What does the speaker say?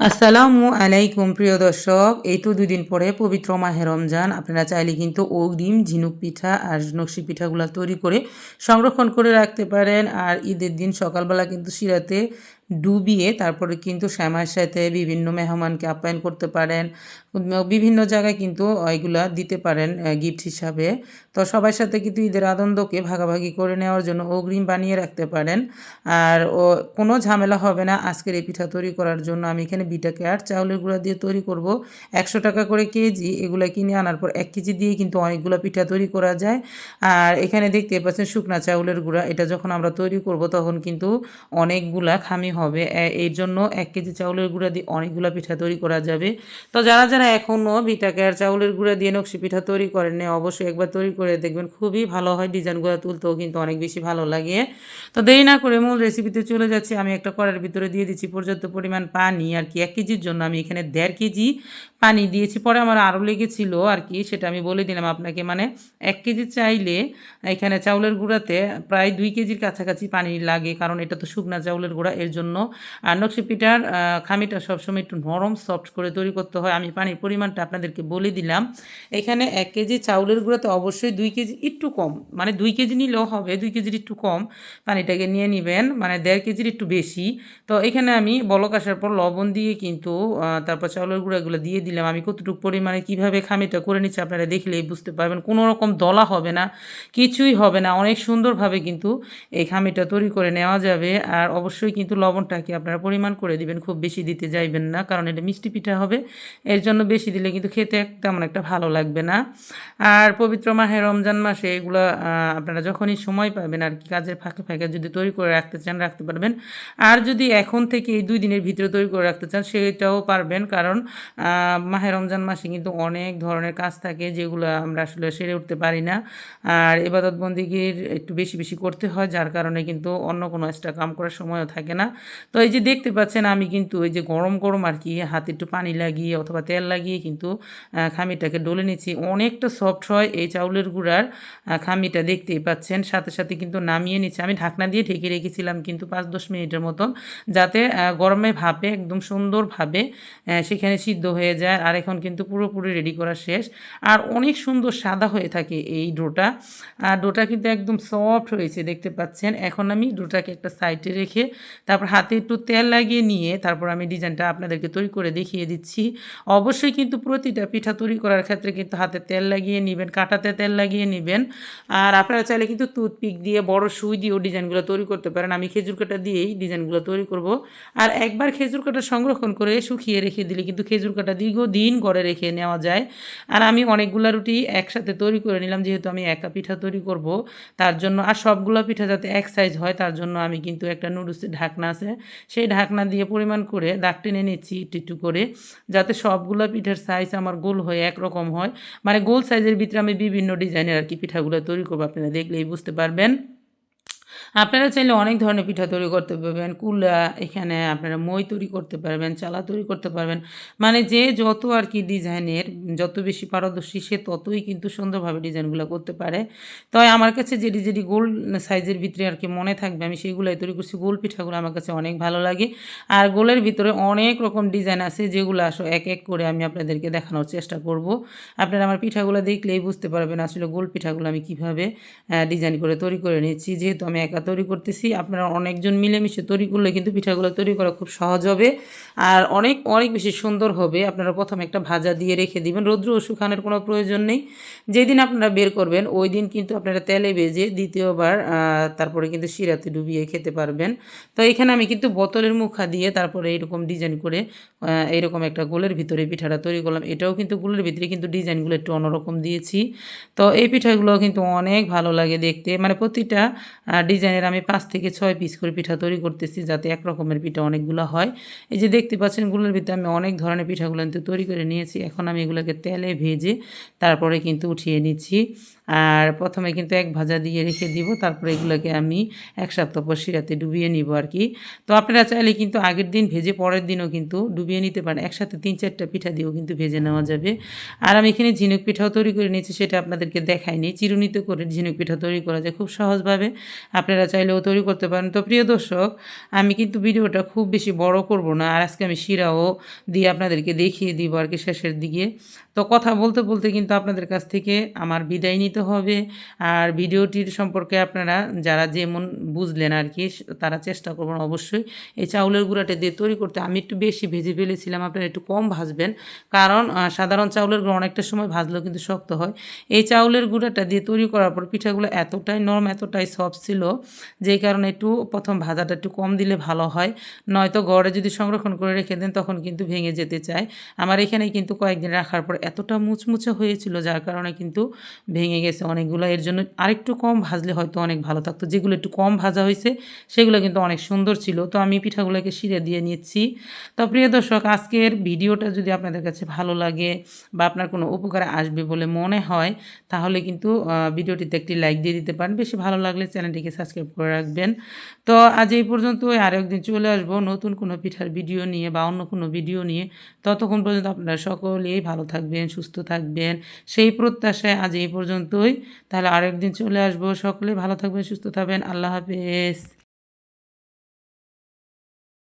আসসালামু আলাইকুম প্রিয় দর্শক। এই তো ২ দিন পরে পবিত্র মাহে রমজান। আপনারা চাইলে কিন্তু অগ্রিম ঝিনুক পিঠা আর নকশি পিঠাগুলা তৈরি করে সংরক্ষণ করে রাখতে পারেন। আর ঈদের দিন সকালবেলা কিন্তু সিরাতে ডুবিয়ে তারপরে কিন্তু সেমাইয়ের সাথে বিভিন্ন মেহমানকে আপ্যায়ন করতে পারেন। বিভিন্ন জায়গায় কিন্তু এগুলা দিতে পারেন গিফট হিসাবে। তো সবার সাথে কিন্তু ঈদের আনন্দকে ভাগাভাগি করে নেওয়ার জন্য অগ্রিম বানিয়ে রাখতে পারেন। আর কোনো ঝামেলা হবে না আজকের এই পিঠা তৈরি করার জন্য। আমি এখানে বিটাকে আর চাউলের গুঁড়া দিয়ে তৈরি করব। ১০০ টাকা করে কেজি এগুলা কিনে আনার পর ১ কেজি দিয়ে কিন্তু অনেকগুলো পিঠা তৈরি করা যায়। আর এখানে দেখতে পাচ্ছেন শুকনা চাউলের গুঁড়া, এটা যখন আমরা তৈরি করব তখন কিন্তু অনেকগুলা খামি হবে। এর জন্য ১ কেজি চাউলের গুঁড়া দিয়ে অনেকগুলা পিঠা তৈরি করা যাবে। তো যারা যারা এখনও বিটাকে আর চাউলের গুঁড়া দিয়ে নকশি পিঠা তৈরি করেননি অবশ্যই একবার তৈরি করে দেখবেন, খুবই ভালো হয়। ডিজাইনগুলো তুলতেও কিন্তু অনেক বেশি ভালো লাগে। তো দেরি না করে মূল রেসিপিতে চলে যাচ্ছি। আমি একটা কড়াইয়ের ভিতরে দিয়ে দিচ্ছি পর্যাপ্ত পরিমাণ পানি আর কি। ১ কেজির জন্য আমি এখানে ১.৫ কেজি পানি দিয়েছি। পরে আমার আরও লেগেছিল আর কি, সেটা আমি বলে দিলাম আপনাকে। মানে ১ কেজি চাইলে এখানে চাউলের গুঁড়াতে প্রায় ২ কেজির কাছাকাছি পানি লাগে, কারণ এটা তো শুকনা চাউলের গুঁড়া এর জন্য। আর নকশি পিঠার খামিটা সবসময় একটু নরম সফট করে তৈরি করতে হয়। আমি পানির পরিমাণটা আপনাদেরকে বলে দিলাম। এখানে ১ কেজি চাউলের গুঁড়াতে অবশ্যই ২ কেজি একটু কম, মানে ২ কেজি নিলেও হবে, ২ কেজির একটু কম পানিটাকে নিয়ে নিবেন, মানে ১.৫ কেজির একটু বেশি। তো এখানে আমি বলক আসার পর লবণ দিয়ে কিন্তু তারপর চাউলের গুঁড়াগুলো দিয়ে দিলাম। আমি কতটুকু পরিমাণে কীভাবে খামিটা করে নিচ্ছি আপনারা দেখলেই বুঝতে পারবেন। কোনো রকম দলা হবে না, কিছুই হবে না, অনেক সুন্দরভাবে কিন্তু এই খামিটা তৈরি করে নেওয়া যাবে। আর অবশ্যই কিন্তু লবণটাকে আপনারা পরিমাণ করে দিবেন, খুব বেশি দিতে যাইবেন না, কারণ এটা মিষ্টি পিঠা হবে। এর জন্য বেশি দিলে কিন্তু খেতে তেমন একটা ভালো লাগবে না। আর পবিত্র মাহে রমজান মাসে এগুলা আপনারা যখনই সময় পাবেন আর কি, কাজের ফাঁকে ফাঁকে যদি তৈরি করে রাখতে চান রাখতে পারবেন। আর যদি এখন থেকে এই ২ দিনের ভিতরে তৈরি করে রাখতে চান সেটাও পারবেন, কারণ মাহে রমজান মাসে কিন্তু অনেক ধরনের কাজ থাকে যেগুলো আমরা আসলে সেরে উঠতে পারি না। আর ইবাদত বন্দিগির একটু বেশি বেশি করতে হয়, যার কারণে কিন্তু অন্য কোনো এক্সট্রা কাম করার সময়ও থাকে না। তো এই যে দেখতে পাচ্ছেন আমি কিন্তু এই যে গরম গরম আর কি হাতে একটু পানি লাগিয়ে অথবা তেল লাগিয়ে কিন্তু খামিটাকে ডলে নিচ্ছি। অনেকটা সফট হয় এই চাউলের গুঁড়ার খামিটা, দেখতেই পাচ্ছেন। সাথে সাথে কিন্তু নামিয়ে নিচ্ছি। আমি ঢাকনা দিয়ে ঢেকে রেখেছিলাম কিন্তু ৫-১০ মিনিটের মতন, যাতে গরমে ভাপে একদম সুন্দরভাবে সেখানে সিদ্ধ হয়ে যায়। আর এখন কিন্তু পুরোপুরি রেডি করা শেষ। আর অনেক সুন্দর সাদা হয়ে থাকে এই ডোটা। আর ডোটা কিন্তু একদম সফট হয়েছে, দেখতে পাচ্ছেন। এখন আমি ডোটাকে একটা সাইডে রেখে তারপর হাতে একটু তেল লাগিয়ে নিয়ে তারপর আমি ডিজাইনটা আপনাদেরকে তৈরি করে দেখিয়ে দিচ্ছি। অবশ্যই কিন্তু প্রতিটা পিঠা তৈরি করার ক্ষেত্রে কিন্তু হাতে তেল লাগিয়ে নেবেন, কাঁটাতে তেল লাগিয়ে নেবেন। আর আপনারা চাইলে কিন্তু টুথপিক দিয়ে বড় সুই দিয়েও ডিজাইনগুলো তৈরি করতে পারেন। আমি খেজুর কাঁটা দিয়েই ডিজাইনগুলো তৈরি করব। আর একবার খেজুর কাঁটা সংরক্ষণ করে শুকিয়ে রেখে দিলে কিন্তু খেজুর কাঁটা দীর্ঘদিন ঘরে রেখে নেওয়া যায়। আর আমি অনেকগুলো রুটি একসাথে তৈরি করে নিলাম, যেহেতু আমি একা পিঠা তৈরি করব তার জন্য। আর সবগুলো পিঠা যাতে এক সাইজ হয় তার জন্য আমি কিন্তু একটা নুডলসের ঢাকনা আছে, সেই ঢাকনা দিয়ে পরিমাণ করে দাগ টেনে নিচ্ছি একটু একটু করে, যাতে সবগুলো পিঠার সাইজ আমার গোল হয়ে একরকম হয়। মানে গোল সাইজের ভিতরে আমি বিভিন্ন ডিজাইনের আর কি পিঠাগুলো তৈরি করবো, আপনারা দেখলেই বুঝতে পারবেন। আপনারা চাইলে অনেক ধরনের পিঠা তৈরি করতে পারবেন। কুলা, এখানে আপনারা মই তৈরি করতে পারবেন, চালা তৈরি করতে পারবেন। মানে যে যত আর কি ডিজাইনের যত বেশি পারদর্শী সে ততই কিন্তু সুন্দরভাবে ডিজাইনগুলো করতে পারে। তাই আমার কাছে যেটি যেটি গোল সাইজের ভিতরে আর কি মনে থাকবে আমি সেইগুলাই তৈরি করছি। গোল পিঠাগুলো আমার কাছে অনেক ভালো লাগে। আর গোলের ভিতরে অনেক রকম ডিজাইন আছে যেগুলো আসলে এক এক করে আমি আপনাদেরকে দেখানোর চেষ্টা করব। আপনারা আমার পিঠাগুলো দেখলেই বুঝতে পারবেন আসলে গোল পিঠাগুলো আমি কীভাবে ডিজাইন করে তৈরি করে নিচ্ছি। যেহেতু আমি একা তৈরি করতেছি, আপনারা অনেকজন মিলেমিশে তৈরি করলে কিন্তু পিঠাগুলো তৈরি করা খুব সহজ হবে আর অনেক অনেক বেশি সুন্দর হবে। আপনারা প্রথমে একটা ভাজা দিয়ে রেখে দিবেন, রৌদ্র শুকানোর কোনো প্রয়োজন নেই। যেদিন আপনারা বের করবেন ওই দিন কিন্তু আপনারা তেলে ভেজে দ্বিতীয়বার তারপরে কিন্তু শিরাতে ডুবিয়ে খেতে পারবেন। তো এখানে আমি কিন্তু বোতলের মুখা দিয়ে তারপরে এইরকম ডিজাইন করে এইরকম একটা গোলের ভিতরে পিঠাটা তৈরি করলাম। এটাও কিন্তু গোলের ভিতরে কিন্তু ডিজাইনগুলো একটু অন্যরকম দিয়েছি। তো এই পিঠাগুলো কিন্তু অনেক ভালো লাগে দেখতে। মানে প্রতিটা ডিজাইনের আমি ৫ থেকে ৬ পিস করে পিঠা তৈরি করতেছি, যাতে এক রকমের পিঠা অনেকগুলো হয়। এই যে দেখতে পাচ্ছেন গুলোর ভিতরে আমি অনেক ধরনের পিঠাগুলো কিন্তু তৈরি করে নিয়েছি। এখন আমি এগুলোকে তেলে ভেজে তারপরে কিন্তু উঠিয়ে নিচ্ছি। আর প্রথমে কিন্তু এক ভাজা দিয়ে রেখে দিব, তারপরে এগুলোকে আমি ১ সপ্তাহ পর শিরাতে ডুবিয়ে নিব আর কি। তো আপনারা চাইলে কিন্তু আগের দিন ভেজে পরের দিনও কিন্তু ডুবিয়ে নিতে পারেন। একসাথে ৩-৪টা পিঠা দিয়েও কিন্তু ভেজে নেওয়া যাবে। আর আমি এখানে ঝিনুক পিঠাও তৈরি করে নিয়েছি, সেটা আপনাদেরকে দেখাইনি। চিরুনিতে করে ঝিনুক পিঠা তৈরি করা যায় খুব সহজভাবে। আপনারা চাইলেও তৈরি করতে পারেন। তো প্রিয় দর্শক, আমি কিন্তু ভিডিওটা খুব বেশি বড় করব না। আর আজকে আমি শিরাও দিয়ে আপনাদেরকে দেখিয়ে দিব আরকি শেষের দিকে। তো কথা বলতে, বলতে কিন্তু আপনাদের কাছ থেকে আমার বিদায় নিতে হবে। আর ভিডিওটির সম্পর্কে আপনারা যারা যেমন বুঝলেন আরকি তারা চেষ্টা করবেন অবশ্যই এই চাউলের গুঁড়াটা দিয়ে তৈরি করতে। আমি একটু বেশি ভেজে ফেলেছিলাম, আপনারা একটু কম ভাজবেন। কারণ সাধারণ চাউলের গুঁড়া অনেকটা সময় ভাজলেও কিন্তু শক্ত হয়। এই চাউলের গুঁড়াটা দিয়ে তৈরি করার পর পিঠাগুলো এতটাই নরম, এতটাই সফট ছিল, যেই কারণে একটু ১ম ভাজাটা একটু কম দিলে ভালো হয়। নয়তো ঘরে যদি সংরক্ষণ করে রেখে দেন তখন কিন্তু ভেঙে যেতে চায়। আমার এখানে কিন্তু কয়েকদিন রাখার পর এতটা মুচমুচে হয়েছিল যার কারণে কিন্তু ভেঙে গেছে অনেকগুলো। এর জন্য আরেকটু কম ভাজলে হয়তো অনেক ভালো থাকতো। যেগুলো একটু কম ভাজা হয়েছে সেগুলো কিন্তু অনেক সুন্দর ছিল। তো আমি পিঠাগুলোকে শিরে দিয়ে নিচ্ছি। তো প্রিয় দর্শক, আজকের ভিডিওটা যদি আপনাদের কাছে ভালো লাগে বা আপনার কোনো উপকারে আসবে বলে মনে হয় তাহলে কিন্তু ভিডিওটিতে একটি লাইক দিয়ে দিতে পারেন। বেশি ভালো লাগলে চ্যানেলটিকে সাবস্ক্রাইব করে রাখবেন। তো আজ এই পর্যন্তই, আরেকদিন চলে আসবো নতুন কোনো পিঠার ভিডিও নিয়ে বা অন্য কোনো ভিডিও নিয়ে। ততক্ষণ পর্যন্ত আপনারা সকলেই ভালো থাকবেন, সুস্থ থাকবেন। সেই প্রত্যাশায় আজ এই পর্যন্তই। তাহলে আরেকদিন চলে আসবো। সকলে ভালো থাকবেন, সুস্থ থাকবেন। আল্লাহ হাফেজ।